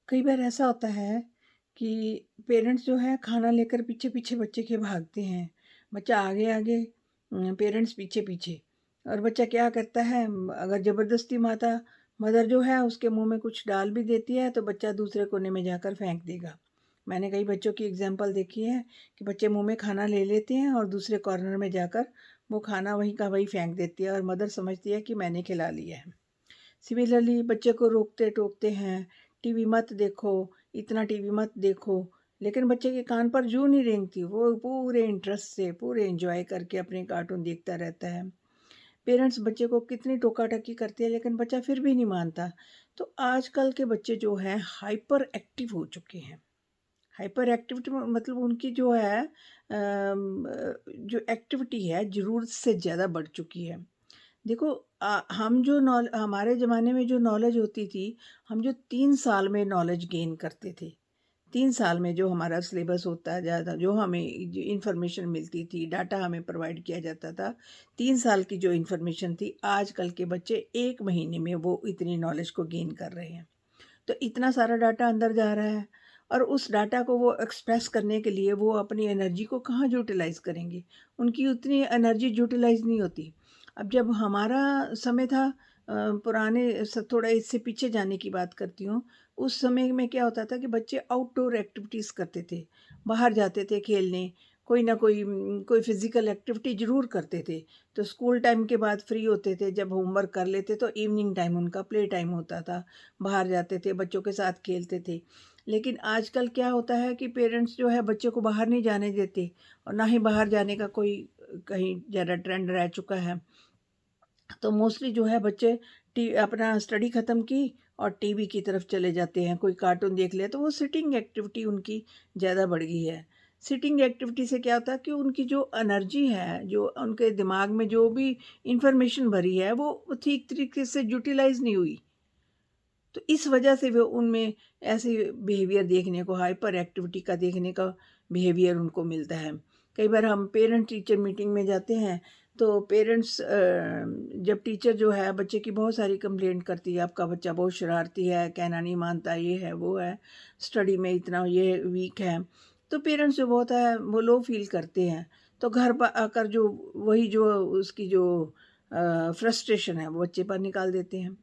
कई बार ऐसा होता है कि पेरेंट्स जो है खाना लेकर पीछे पीछे बच्चे के भागते हैं। बच्चा आगे आगे, पेरेंट्स पीछे पीछे। और बच्चा क्या करता है, अगर ज़बरदस्ती मदर जो है उसके मुंह में कुछ डाल भी देती है तो बच्चा दूसरे कोने में जाकर फेंक देगा। मैंने कई बच्चों की एग्जाम्पल देखी है कि बच्चे मुंह में खाना ले लेते हैं और दूसरे कॉर्नर में जाकर वो खाना वहीं का वहीं फेंक देती है और मदर समझती है कि मैंने खिला लिया है। सिमिलरली बच्चे को रोकते टोकते हैं, टीवी मत देखो, इतना टीवी मत देखो, लेकिन बच्चे के कान पर जूं नहीं रेंगती, वो पूरे इंटरेस्ट से पूरे एंजॉय करके अपने कार्टून देखता रहता है। पेरेंट्स बच्चे को कितनी टोका टकी करते हैं लेकिन बच्चा फिर भी नहीं मानता। तो आजकल के बच्चे जो हैं हाइपर एक्टिव हो चुके हैं। हाइपर एक्टिविटी मतलब उनकी जो है जो एक्टिविटी है ज़रूरत से ज़्यादा बढ़ चुकी है। देखो, हम जो नॉल हमारे ज़माने में जो नॉलेज होती थी, हम जो 3 साल में नॉलेज गेन करते थे। 3 साल में जो हमारा सिलेबस होता जाता, जो हमें जो इन्फॉर्मेशन मिलती थी, डाटा हमें प्रोवाइड किया जाता था, 3 साल की जो इन्फॉर्मेशन थी, आजकल के बच्चे 1 महीने में वो इतनी नॉलेज को गेन कर रहे हैं। तो इतना सारा डाटा अंदर जा रहा है और उस डाटा को वो एक्सप्रेस करने के लिए वो अपनी एनर्जी को कहाँ यूटिलाइज़ करेंगे? उनकी उतनी एनर्जी यूटिलाइज़ नहीं होती। अब जब हमारा समय था, पुराने थोड़ा इससे पीछे जाने की बात करती हूँ, उस समय में क्या होता था कि बच्चे आउटडोर एक्टिविटीज़ करते थे, बाहर जाते थे खेलने, कोई ना कोई कोई फिज़िकल एक्टिविटी ज़रूर करते थे। तो स्कूल टाइम के बाद फ्री होते थे, जब होमवर्क कर लेते तो इवनिंग टाइम उनका प्ले टाइम होता था। बाहर जाते थे, बच्चों के साथ खेलते थे। लेकिन आजकल क्या होता है कि पेरेंट्स जो है बच्चे को बाहर नहीं जाने देते और ना ही बाहर जाने का कोई कहीं ज़्यादा ट्रेंड रह चुका है। तो मोस्टली जो है बच्चे टी अपना स्टडी ख़त्म की और टीवी की तरफ चले जाते हैं, कोई कार्टून देख लिया तो वो सिटिंग एक्टिविटी उनकी ज़्यादा बढ़ गई है। सिटिंग एक्टिविटी से क्या होता है कि उनकी जो एनर्जी है, जो उनके दिमाग में जो भी इंफॉर्मेशन भरी है, वो ठीक तरीके से यूटिलाइज़ नहीं हुई। तो इस वजह से वो उनमें ऐसे बिहेवियर देखने को, हाइपर एक्टिविटी का देखने का बिहेवियर उनको मिलता है। कई बार हम पेरेंट टीचर मीटिंग में जाते हैं तो पेरेंट्स, जब टीचर जो है बच्चे की बहुत सारी कंप्लेंट करती है, आपका बच्चा बहुत शरारती है, कहना नहीं मानता, ये है वो है, स्टडी में इतना ये वीक है, तो पेरेंट्स जो बहुत है वो लो फील करते हैं। तो घर पर आकर जो वही जो उसकी जो फ्रस्ट्रेशन है वो बच्चे पर निकाल देते हैं।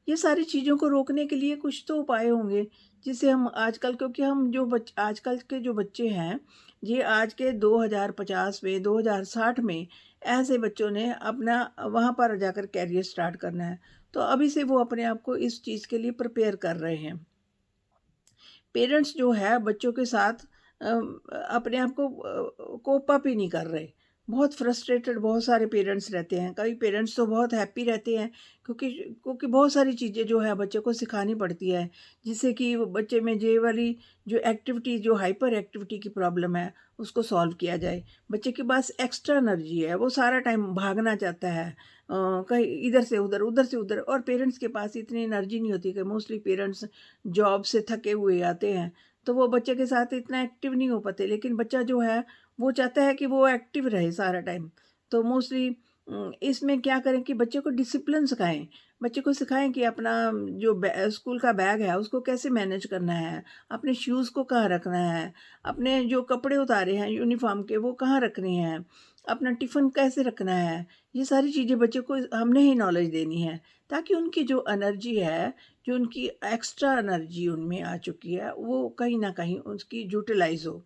ये सारी चीज़ों को रोकने के लिए कुछ तो उपाय होंगे, जिससे हम आजकल, क्योंकि हम जो आजकल के जो बच्चे हैं, ये आज के 2050 में, 2060 में ऐसे बच्चों ने अपना वहाँ पर जाकर करियर स्टार्ट करना है। तो अभी से वो अपने आप को इस चीज़ के लिए प्रिपेयर कर रहे हैं। पेरेंट्स जो है बच्चों के साथ अपने आप को कोप अप ही नहीं कर रहे। बहुत फ्रस्ट्रेटेड बहुत सारे पेरेंट्स रहते हैं। कई पेरेंट्स तो बहुत हैप्पी रहते हैं, क्योंकि क्योंकि बहुत सारी चीज़ें जो है बच्चे को सिखानी पड़ती है, जिससे कि वो बच्चे में ये वाली जो एक्टिविटी, जो हाइपर एक्टिविटी की प्रॉब्लम है, उसको सॉल्व किया जाए। बच्चे के पास एक्स्ट्रा एनर्जी है, वो सारा टाइम भागना चाहता है, कहीं इधर से उधर, उधर से उधर, और पेरेंट्स के पास इतनी एनर्जी नहीं होती कि मोस्टली पेरेंट्स जॉब से थके हुए आते हैं, तो वो बच्चे के साथ इतना एक्टिव नहीं हो पाते। लेकिन बच्चा जो है वो चाहता है कि वो एक्टिव रहे सारा टाइम। तो मोस्टली इसमें क्या करें कि बच्चे को डिसिप्लिन सिखाएं। बच्चे को सिखाएं कि अपना जो स्कूल का बैग है उसको कैसे मैनेज करना है, अपने शूज़ को कहाँ रखना है, अपने जो कपड़े उतारे हैं यूनिफॉर्म के वो कहाँ रखने हैं, अपना टिफ़िन कैसे रखना है। ये सारी चीज़ें बच्चे को हमने ही नॉलेज देनी है, ताकि उनकी जो एनर्जी है, जो उनकी एक्स्ट्रा एनर्जी उनमें आ चुकी है, वो कहीं न कहीं उसकी यूटिलाइज़ हो।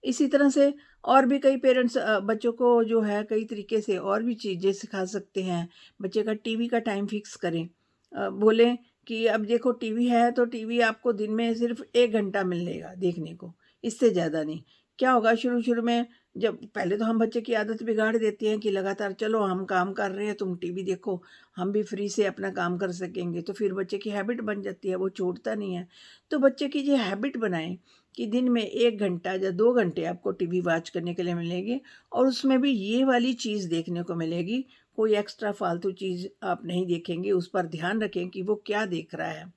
इसी तरह से और भी कई पेरेंट्स बच्चों को जो है कई तरीके से और भी चीज़ें सिखा सकते हैं। बच्चे का टीवी का टाइम फिक्स करें। बोलें कि अब देखो टीवी है तो टीवी आपको दिन में सिर्फ़ 1 घंटा मिलेगा देखने को, इससे ज़्यादा नहीं। क्या होगा शुरू-शुरू में, जब पहले तो हम बच्चे की आदत बिगाड़ देते हैं कि लगातार चलो हम काम कर रहे हैं, तुम टीवी देखो, हम भी फ्री से अपना काम कर सकेंगे, तो फिर बच्चे की हैबिट बन जाती है, वो छोड़ता नहीं है। तो बच्चे की ये हैबिट बनाएँ कि दिन में 1 घंटा या 2 घंटे आपको टीवी वॉच करने के लिए मिलेंगे और उसमें भी ये वाली चीज़ देखने को मिलेगी, कोई एक्स्ट्रा फ़ालतू चीज़ आप नहीं देखेंगे, उस पर ध्यान रखें कि वो क्या देख रहा है।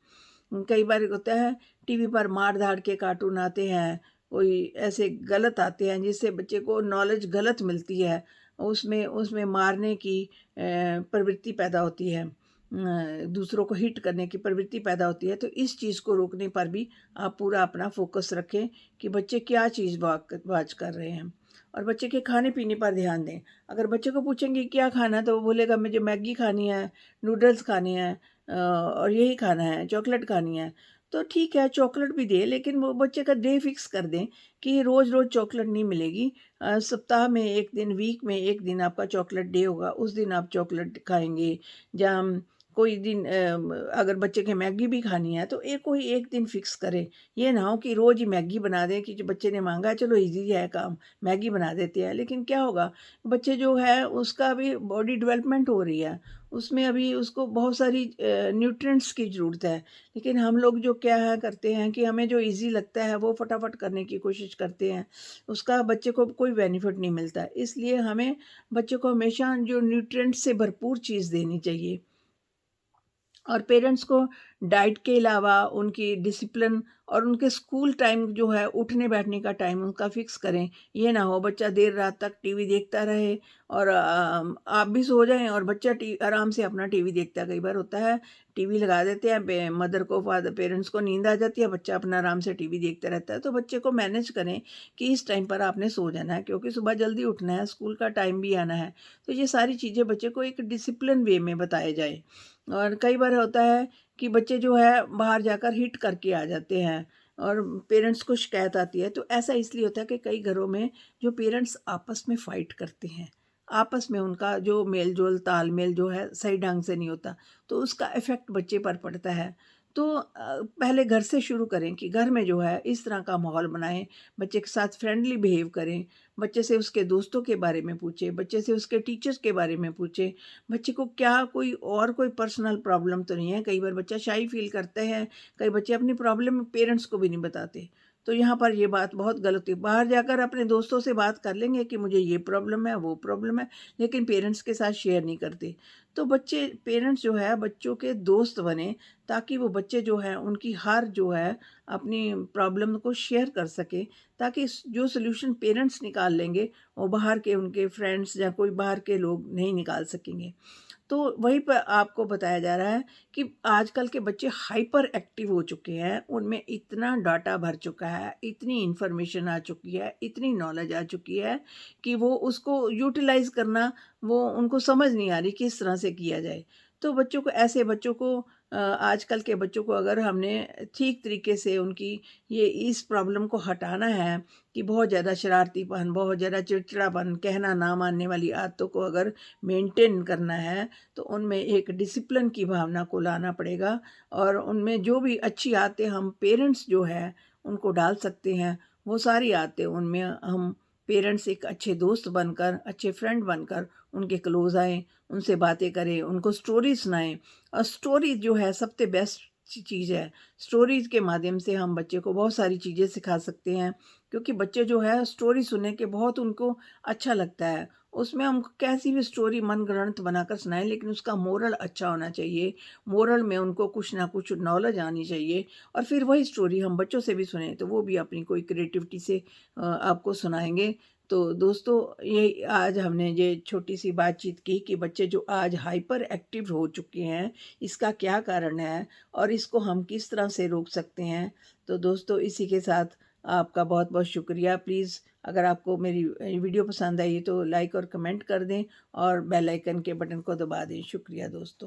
कई बार होता है टीवी पर मार-धाड़ के कार्टून आते हैं, कोई ऐसे गलत आते हैं जिससे बच्चे को नॉलेज गलत मिलती है, उसमें उसमें मारने की प्रवृत्ति पैदा होती है। दूसरों को हिट करने की प्रवृत्ति पैदा होती है। तो इस चीज़ को रोकने पर भी आप पूरा अपना फोकस रखें कि बच्चे क्या चीज़ वॉच कर रहे हैं, और बच्चे के खाने पीने पर ध्यान दें। अगर बच्चे को पूछेंगे क्या खाना है तो वो बोलेगा मुझे मैगी खानी है, नूडल्स खाने हैं, और यही खाना है, चॉकलेट खानी है। तो ठीक है, चॉकलेट भी दें, लेकिन वो बच्चे का डे फिक्स कर दें कि रोज़ रोज़ चॉकलेट नहीं मिलेगी। सप्ताह में एक दिन, वीक में एक दिन आपका चॉकलेट डे होगा, उस दिन आप चॉकलेट खाएंगे। या कोई दिन अगर बच्चे के मैगी भी खानी है तो कोई एक दिन फिक्स करें। ये ना हो कि रोज़ ही मैगी बना दें कि जो बच्चे ने मांगा है, चलो इजी है काम, मैगी बना देते हैं। लेकिन क्या होगा, बच्चे जो है उसका अभी बॉडी डेवलपमेंट हो रही है, उसमें अभी उसको बहुत सारी न्यूट्रिएंट्स की ज़रूरत है। लेकिन हम लोग जो क्या है करते हैं कि हमें जो इजी लगता है वो फटाफट करने की कोशिश करते हैं, उसका बच्चे को कोई बेनिफिट नहीं मिलता। इसलिए हमें बच्चे को हमेशा जो न्यूट्रिएंट्स से भरपूर चीज़ देनी चाहिए। और पेरेंट्स को डाइट के अलावा उनकी डिसिप्लिन और उनके स्कूल टाइम जो है, उठने बैठने का टाइम उनका फिक्स करें। ये ना हो बच्चा देर रात तक टीवी देखता रहे और आप भी सो जाएं और बच्चा आराम से अपना टीवी देखता है। कई बार होता है टीवी लगा देते हैं, मदर को, फादर, पेरेंट्स को नींद आ जाती है, बच्चा अपना आराम से टीवी देखता रहता है। तो बच्चे को मैनेज करें कि इस टाइम पर आपने सो जाना है, क्योंकि सुबह जल्दी उठना है, स्कूल का टाइम भी आना है। तो ये सारी चीज़ें बच्चे को एक डिसिप्लिन वे में बताए जाए। और कई बार होता है कि बच्चे जो है बाहर जाकर हिट करके आ जाते हैं और पेरेंट्स को शिकायत आती है। तो ऐसा इसलिए होता है कि कई घरों में जो पेरेंट्स आपस में फाइट करते हैं, आपस में उनका जो मेल जोल तालमेल जो है सही ढंग से नहीं होता, तो उसका इफ़ेक्ट बच्चे पर पड़ता है। तो पहले घर से शुरू करें कि घर में जो है इस तरह का माहौल बनाएं, बच्चे के साथ फ्रेंडली बिहेव करें, बच्चे से उसके दोस्तों के बारे में पूछें, बच्चे से उसके टीचर्स के बारे में पूछें, बच्चे को क्या कोई पर्सनल प्रॉब्लम तो नहीं है। कई बार बच्चा शाई फील करता है, कई बच्चे अपनी प्रॉब्लम पेरेंट्स को भी नहीं बताते। तो यहाँ पर ये बात बहुत गलत है। बाहर जाकर अपने दोस्तों से बात कर लेंगे कि मुझे ये प्रॉब्लम है, वो प्रॉब्लम है, लेकिन पेरेंट्स के साथ शेयर नहीं करते। तो बच्चे, पेरेंट्स जो है बच्चों के दोस्त बने, ताकि वो बच्चे जो है उनकी हर जो है अपनी प्रॉब्लम को शेयर कर सके, ताकि जो सोल्यूशन पेरेंट्स निकाल लेंगे वो बाहर के उनके फ्रेंड्स या कोई बाहर के लोग नहीं निकाल सकेंगे। तो वहीं पर आपको बताया जा रहा है कि आजकल के बच्चे हाइपर एक्टिव हो चुके हैं, उनमें इतना डाटा भर चुका है, इतनी इन्फॉर्मेशन आ चुकी है, इतनी नॉलेज आ चुकी है कि वो उसको यूटिलाइज़ करना, वो उनको समझ नहीं आ रही किस तरह से किया जाए। तो बच्चों को, ऐसे बच्चों को आजकल के बच्चों को अगर हमने ठीक तरीके से उनकी ये इस प्रॉब्लम को हटाना है कि बहुत ज़्यादा शरारतीपन, बहुत ज़्यादा चिड़चिड़ापन, कहना ना मानने वाली आदतों को अगर मेंटेन करना है, तो उनमें एक डिसिप्लिन की भावना को लाना पड़ेगा। और उनमें जो भी अच्छी आदतें हम पेरेंट्स जो है उनको डाल सकते हैं, वो सारी आदतें उनमें हम पेरेंट्स एक अच्छे दोस्त बनकर, अच्छे फ्रेंड बनकर उनके क्लोज आएँ, उनसे बातें करें, उनको स्टोरी सुनाएँ। और स्टोरी जो है सबसे बेस्ट चीज़ है। स्टोरीज़ के माध्यम से हम बच्चे को बहुत सारी चीज़ें सिखा सकते हैं, क्योंकि बच्चे जो है स्टोरी सुनने के बहुत उनको अच्छा लगता है। उसमें हम कैसी भी स्टोरी मनगढ़ंत बनाकर सुनाएँ, लेकिन उसका मोरल अच्छा होना चाहिए। मोरल में उनको कुछ ना कुछ नॉलेज आनी चाहिए, और फिर वही स्टोरी हम बच्चों से भी सुनें तो वो भी अपनी कोई क्रिएटिविटी से आपको सुनाएँगे। तो दोस्तों, ये आज हमने ये छोटी-सी बातचीत की कि बच्चे जो आज हाइपर एक्टिव हो चुके हैं, इसका क्या कारण है और इसको हम किस तरह से रोक सकते हैं। तो दोस्तों, इसी के साथ आपका बहुत-बहुत शुक्रिया। प्लीज़, अगर आपको मेरी वीडियो पसंद आई तो लाइक और कमेंट कर दें और बेल आइकन के बटन को दबा दें। शुक्रिया दोस्तों।